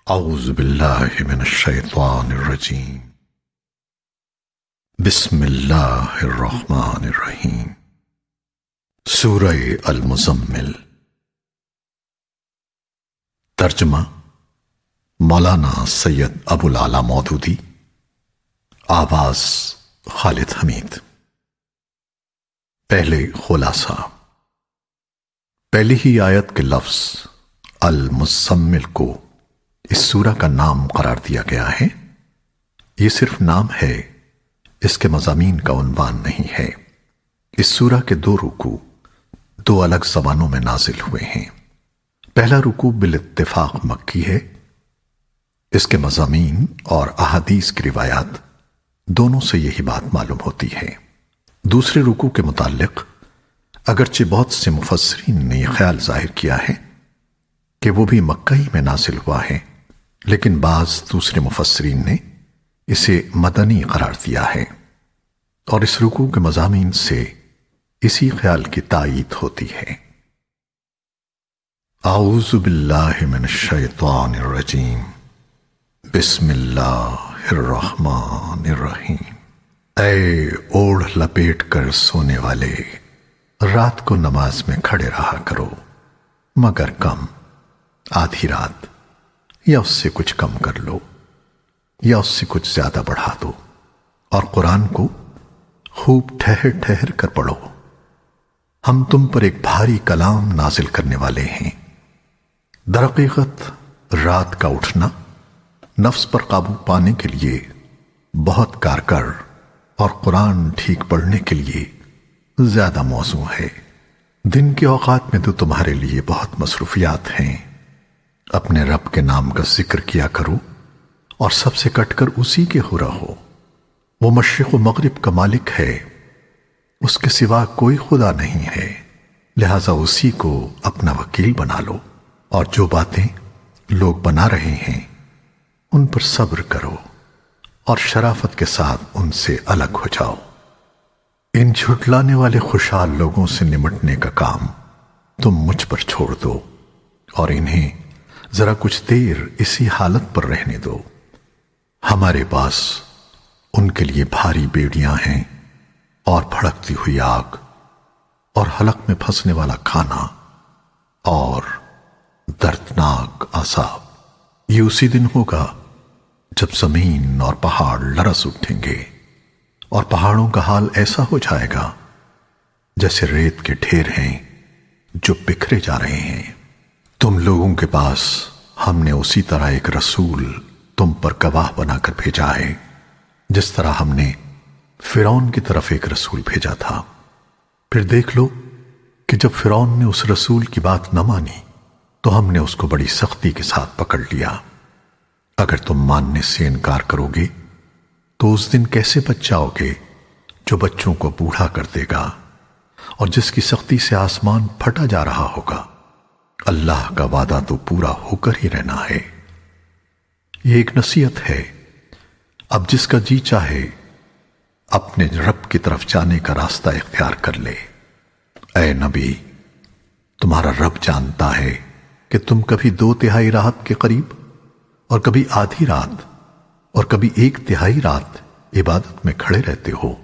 اعوذ باللہ من الشیطان الرجیم بسم اللہ الرحمن الرحیم سورہ المزمل۔ ترجمہ مولانا سید ابو العلا مودودی، آواز خالد حمید۔ پہلے خلاصہ۔ پہلی ہی آیت کے لفظ المزمل کو اس سورہ کا نام قرار دیا گیا ہے۔ یہ صرف نام ہے، اس کے مضامین کا عنوان نہیں ہے۔ اس سورہ کے 2 رکوع 2 الگ زبانوں میں نازل ہوئے ہیں۔ پہلا رکوع بالاتفاق مکی ہے۔ اس کے مضامین اور احادیث کی روایات دونوں سے یہی بات معلوم ہوتی ہے۔ دوسرے رکوع کے متعلق اگرچہ بہت سے مفسرین نے یہ خیال ظاہر کیا ہے کہ وہ بھی مکہ ہی میں نازل ہوا ہے، لیکن بعض دوسرے مفسرین نے اسے مدنی قرار دیا ہے، اور اس رکوع کے مضامین سے اسی خیال کی تائید ہوتی ہے۔ اعوذ باللہ من الشیطان الرجیم بسم اللہ الرحمن الرحیم۔ اے اوڑھ لپیٹ کر سونے والے، رات کو نماز میں کھڑے رہا کرو، مگر کم، آدھی رات یا اس سے کچھ کم کر لو یا اس سے کچھ زیادہ بڑھا دو، اور قرآن کو خوب ٹھہر ٹھہر کر پڑھو۔ ہم تم پر ایک بھاری کلام نازل کرنے والے ہیں۔ درحقیقت رات کا اٹھنا نفس پر قابو پانے کے لیے بہت کارگر اور قرآن ٹھیک پڑھنے کے لیے زیادہ موزوں ہے۔ دن کے اوقات میں تو تمہارے لیے بہت مصروفیات ہیں۔ اپنے رب کے نام کا ذکر کیا کرو اور سب سے کٹ کر اسی کے ہو رہو۔ وہ مشرق و مغرب کا مالک ہے، اس کے سوا کوئی خدا نہیں ہے، لہذا اسی کو اپنا وکیل بنا لو، اور جو باتیں لوگ بنا رہے ہیں ان پر صبر کرو اور شرافت کے ساتھ ان سے الگ ہو جاؤ۔ ان جھٹلانے والے خوشحال لوگوں سے نمٹنے کا کام تم مجھ پر چھوڑ دو، اور انہیں ذرا کچھ دیر اسی حالت پر رہنے دو۔ ہمارے پاس ان کے لیے بھاری بیڑیاں ہیں اور بھڑکتی ہوئی آگ اور حلق میں پھنسنے والا کھانا اور دردناک عذاب۔ یہ اسی دن ہوگا جب زمین اور پہاڑ لرز اٹھیں گے، اور پہاڑوں کا حال ایسا ہو جائے گا جیسے ریت کے ڈھیر ہیں جو بکھرے جا رہے ہیں۔ تم لوگوں کے پاس ہم نے اسی طرح ایک رسول تم پر گواہ بنا کر بھیجا ہے، جس طرح ہم نے فرعون کی طرف ایک رسول بھیجا تھا۔ پھر دیکھ لو کہ جب فرعون نے اس رسول کی بات نہ مانی تو ہم نے اس کو بڑی سختی کے ساتھ پکڑ لیا۔ اگر تم ماننے سے انکار کرو گے تو اس دن کیسے بچ جاؤ گے جو بچوں کو بوڑھا کر دے گا، اور جس کی سختی سے آسمان پھٹا جا رہا ہوگا۔ اللہ کا وعدہ تو پورا ہو کر ہی رہنا ہے۔ یہ ایک نصیحت ہے، اب جس کا جی چاہے اپنے رب کی طرف جانے کا راستہ اختیار کر لے۔ اے نبی، تمہارا رب جانتا ہے کہ تم کبھی 2/3 رات کے قریب اور کبھی آدھی رات اور کبھی 1/3 رات عبادت میں کھڑے رہتے ہو،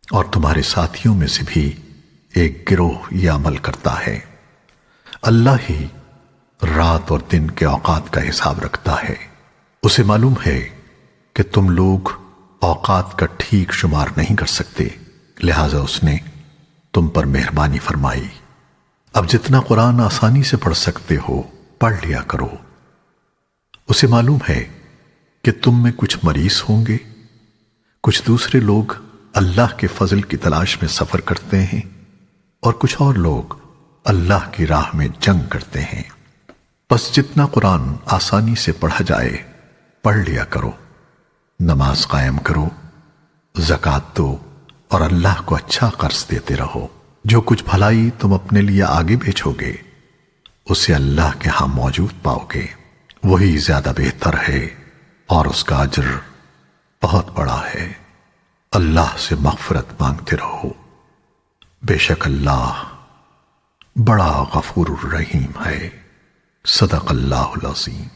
اور تمہارے ساتھیوں میں سے بھی ایک گروہ یہ عمل کرتا ہے۔ اللہ ہی رات اور دن کے اوقات کا حساب رکھتا ہے۔ اسے معلوم ہے کہ تم لوگ اوقات کا ٹھیک شمار نہیں کر سکتے، لہذا اس نے تم پر مہربانی فرمائی۔ اب جتنا قرآن آسانی سے پڑھ سکتے ہو پڑھ لیا کرو۔ اسے معلوم ہے کہ تم میں کچھ مریض ہوں گے، کچھ دوسرے لوگ اللہ کے فضل کی تلاش میں سفر کرتے ہیں، اور کچھ اور لوگ اللہ کی راہ میں جنگ کرتے ہیں۔ بس جتنا قرآن آسانی سے پڑھا جائے پڑھ لیا کرو، نماز قائم کرو، زکوٰۃ دو، اور اللہ کو اچھا قرض دیتے رہو۔ جو کچھ بھلائی تم اپنے لیے آگے بھیجو گے اسے اللہ کے ہاں موجود پاؤ گے، وہی زیادہ بہتر ہے، اور اس کا اجر بہت بڑا ہے۔ اللہ سے مغفرت مانگتے رہو، بے شک اللہ بڑا غفور الرحیم ہے۔ صدق اللہ العظیم۔